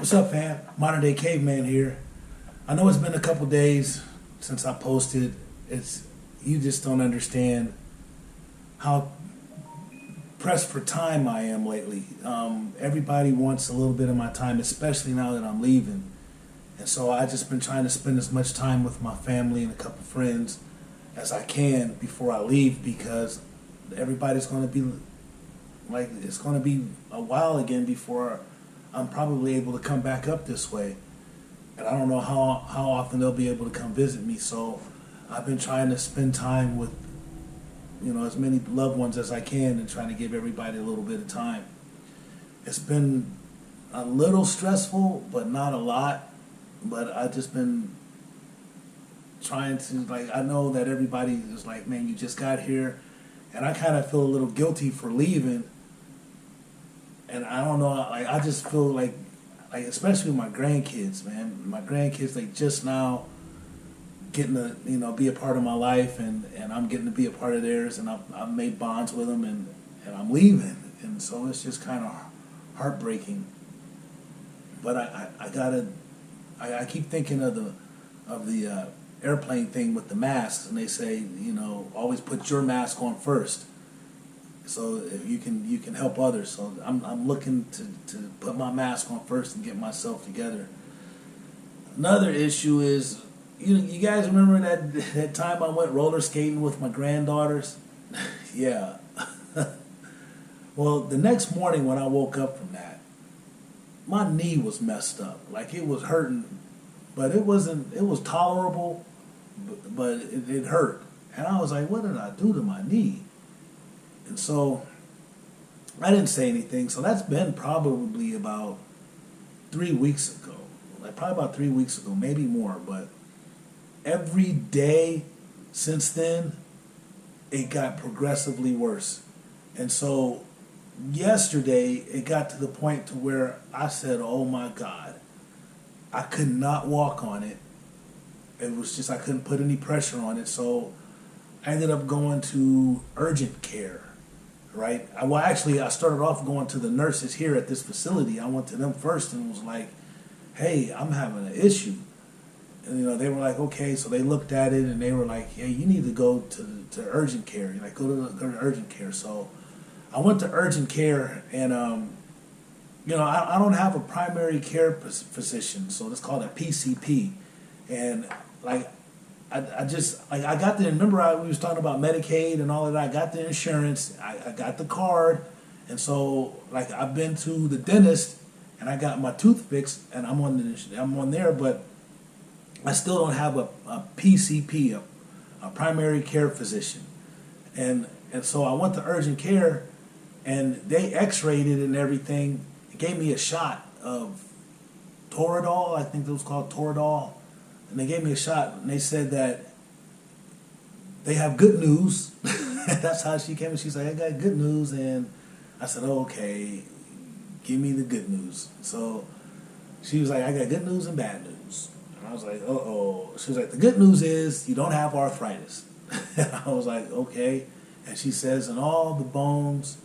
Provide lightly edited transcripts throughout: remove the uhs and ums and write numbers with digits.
What's up, fam? Modern Day Caveman here. I know it's been a couple days since I posted. It's You just don't understand how pressed for time I am lately. Everybody wants a little bit of my time, especially now that I'm leaving. And so I just been trying to spend as much time with my family and a couple friends as I can before I leave, because everybody's going to be it's going to be a while again before I'm probably able to come back up this way. And I don't know how often they'll be able to come visit me. So I've been trying to spend time with, as many loved ones as I can, and trying to give everybody a little bit of time. It's been a little stressful, but not a lot. But I've just been trying to, I know that everybody is like, man, you just got here. And I kind of feel a little guilty for leaving. And I don't know, I just feel like especially with my grandkids, man. My grandkids, they just now getting to, be a part of my life, and I'm getting to be a part of theirs, and I've made bonds with them, and I'm leaving. And so it's just kind of heartbreaking. But I keep thinking of the airplane thing with the masks, and they say, always put your mask on first, so you can help others. So I'm looking to put my mask on first and get myself together. Another issue is, you guys remember that time I went roller skating with my granddaughters? Yeah. Well, the next morning when I woke up from that, my knee was messed up. Like, it was hurting, but it was tolerable, but it hurt. And I was like, what did I do to my knee? And so I didn't say anything. So that's been probably about 3 weeks ago. Probably about 3 weeks ago, maybe more. But every day since then, it got progressively worse. And so yesterday, it got to the point to where I said, oh my God, I could not walk on it. It was just, I couldn't put any pressure on it. So I ended up going to urgent care, right? I started off going to the nurses here at this facility. I went to them first and was like, hey, I'm having an issue. And, they were like, okay. So they looked at it and they were like, hey, you need to go to urgent care. Go to urgent care. So I went to urgent care, and, I don't have a primary care physician. So it's called a PCP. And I got the, remember we was talking about Medicaid and all of that. I got the insurance, I got the card, and so I've been to the dentist and I got my tooth fixed, and I'm on there, but I still don't have a PCP, a primary care physician, and so I went to urgent care, and they X-rayed it and everything. It gave me a shot of Toradol, I think it was called Toradol. And they gave me a shot, and they said that they have good news. That's how she came, and she's like, I got good news. And I said, oh, okay, give me the good news. So she was like, I got good news and bad news. And I was like, uh-oh. She was like, the good news is you don't have arthritis. And I was like, okay. And she says, and all the bones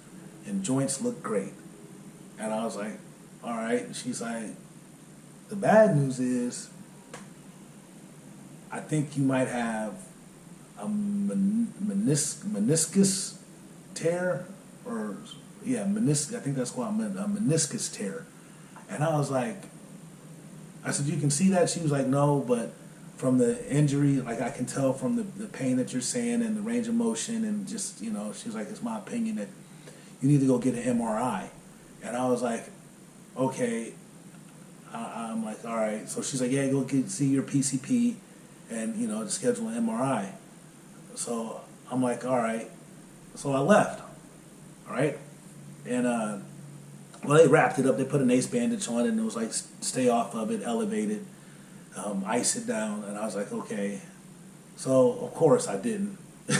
and joints look great. And I was like, all right. And she's like, the bad news is I think you might have a meniscus tear, I think that's called a meniscus tear. And I was like, I said, you can see that? She was like, no, but from the injury, I can tell from the pain that you're saying and the range of motion, and just, she was like, it's my opinion that you need to go get an MRI. And I was like, okay. I'm like, all right. So she's like, yeah, go see your PCP, and to schedule an MRI. So I'm like, all right. So I left, all right, and well, they wrapped it up. They put an ace bandage on it, and it was like, stay off of it, elevate it, ice it down. And I was like, okay. So of course I didn't. I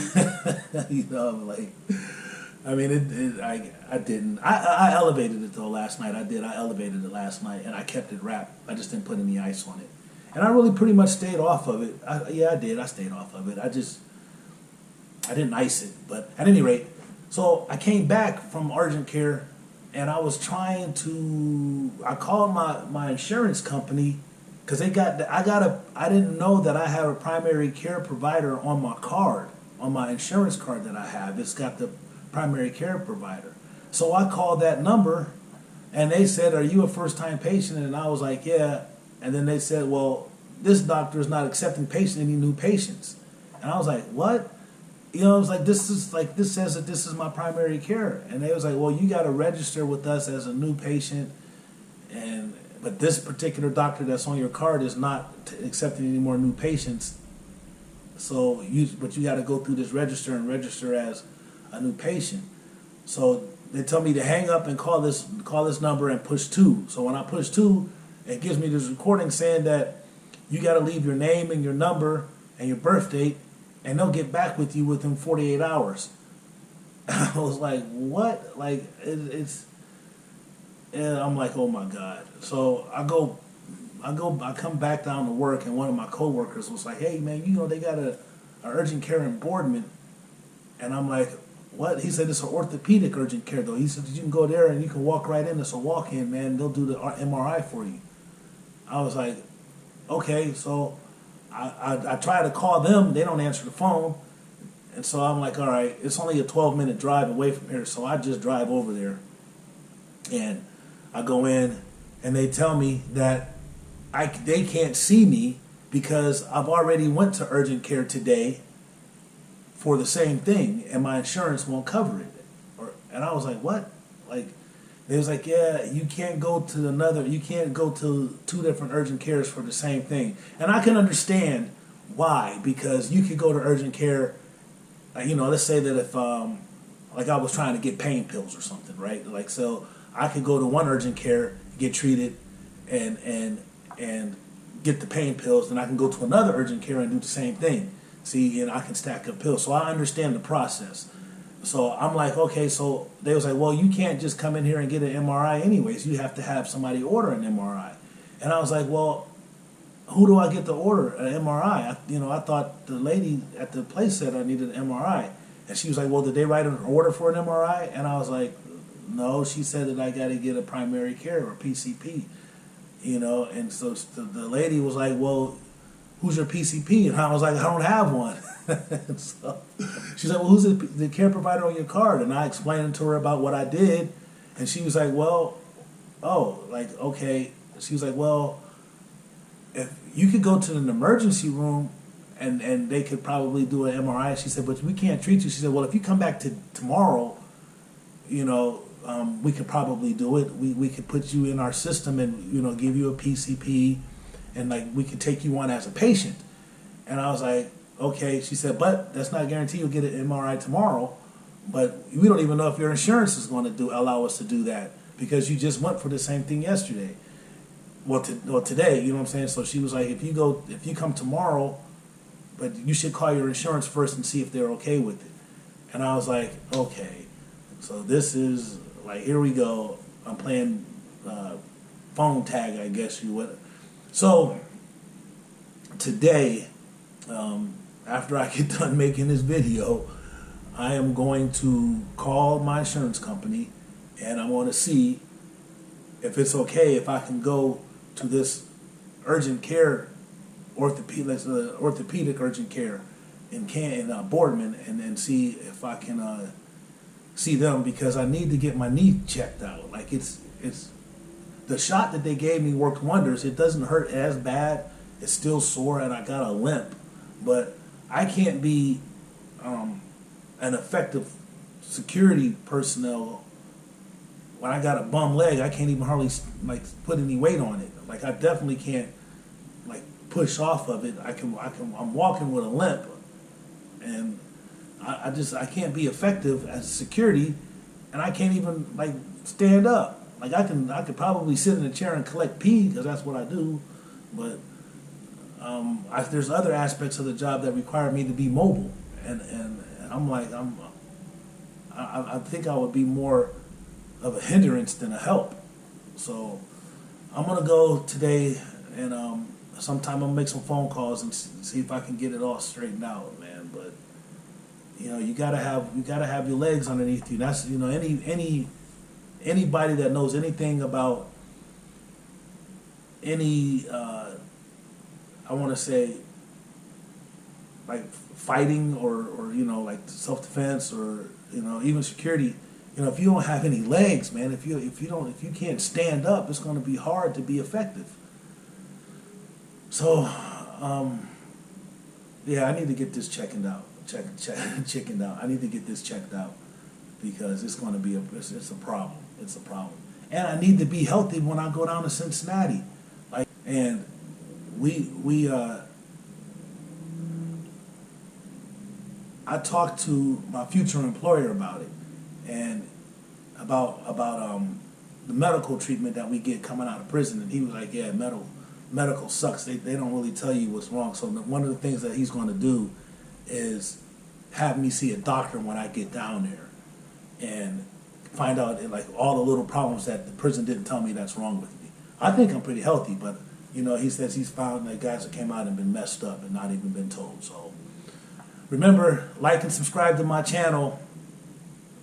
didn't. I elevated it though last night. I elevated it last night, and I kept it wrapped. I just didn't put any ice on it. And I really pretty much stayed off of it. I did. I stayed off of it. I didn't ice it. But at any rate, so I came back from urgent care, and I was trying to. I called my insurance company because I didn't know that I have a primary care provider on my card, on my insurance card that I have. It's got the primary care provider. So I called that number, and they said, "Are you a first-time patient?" And I was like, "Yeah." And then they said, "Well, this doctor is not accepting any new patients." And I was like, "What?" You know, I was like, this says that this is my primary care. And they was like, "Well, you got to register with us as a new patient, but this particular doctor that's on your card is not accepting any more new patients. So you got to go through this register and register as a new patient." So they tell me to hang up and call this number and push 2. So when I push 2, it gives me this recording saying that you got to leave your name and your number and your birth date, and they'll get back with you within 48 hours. I was like, what? Like, and I'm like, oh my God. So I come back down to work, and one of my coworkers was like, "Hey man, they got a urgent care in Boardman." And I'm like, "What?" He said, "It's an orthopedic urgent care though." He said, "You can go there and you can walk right in. It's a walk-in, man. They'll do the MRI for you." I was like, okay. So I try to call them. They don't answer the phone. And so I'm like, all right, it's only a 12-minute drive away from here. So I just drive over there. And I go in, and they tell me that they can't see me because I've already went to urgent care today for the same thing, and my insurance won't cover it. And I was like, what? Like, they was like, yeah, you can't go to 2 different urgent cares for the same thing. And I can understand why, because you could go to urgent care, let's say that if, like I was trying to get pain pills or something, right? Like, so I could go to one urgent care, get treated, and get the pain pills, then I can go to another urgent care and do the same thing. See, and I can stack up pills. So I understand the process. So I'm like, okay, so they was like, well, you can't just come in here and get an MRI anyways. You have to have somebody order an MRI. And I was like, well, who do I get to order an MRI? I thought the lady at the place said I needed an MRI. And she was like, well, did they write an order for an MRI? And I was like, no, she said that I got to get a primary care or PCP. And so the lady was like, well, who's your PCP? And I was like, I don't have one. So she's like, well, who's the care provider on your card? And I explained to her about what I did. And she was like, well, okay. She was like, well, if you could go to an emergency room and they could probably do an MRI. She said, but we can't treat you. She said, well, if you come back tomorrow, we could probably do it. We could put you in our system and, give you a PCP, and we could take you on as a patient. And I was like, okay. She said, but that's not guaranteed you'll get an MRI tomorrow, but we don't even know if your insurance is going to allow us to do that because you just went for the same thing yesterday. Well, today, you know what I'm saying? So she was like, if you come tomorrow, but you should call your insurance first and see if they're okay with it. And I was like, okay. So this is here we go. I'm playing phone tag, I guess you would. So today, after I get done making this video, I am going to call my insurance company, and I want to see if it's okay if I can go to this urgent care orthopedic urgent care in Boardman, and then see if I can see them, because I need to get my knee checked out. It's the shot that they gave me worked wonders. It doesn't hurt as bad. It's still sore, and I got a limp, but I can't be an effective security personnel when I got a bum leg. I can't even hardly put any weight on it. I definitely can't push off of it. I'm walking with a limp, and I can't be effective as security, and I can't even stand up. I could probably sit in a chair and collect pee, because that's what I do, but there's other aspects of the job that require me to be mobile, and I think I would be more of a hindrance than a help. So I'm gonna go today, and sometime I'm gonna make some phone calls and see if I can get it all straightened out, man. But you gotta have your legs underneath you. That's anybody that knows anything about any, I want to say, like fighting or like self-defense or even security, if you don't have any legs, man, if you can't stand up, it's going to be hard to be effective. So yeah, I need to get this checkened out. Checkened out. I need to get this checked out because it's going to be it's a problem. It's a problem. And I need to be healthy when I go down to Cincinnati. And I talked to my future employer about it and about the medical treatment that we get coming out of prison, and he was like, yeah, medical sucks. They don't really tell you what's wrong. So one of the things that he's going to do is have me see a doctor when I get down there and find out like all the little problems that the prison didn't tell me that's wrong with me. I think I'm pretty healthy, but he says he's found that guys that came out and been messed up and not even been told. So remember, like and subscribe to my channel.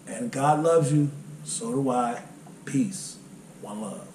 And God loves you, so do I. Peace. One love.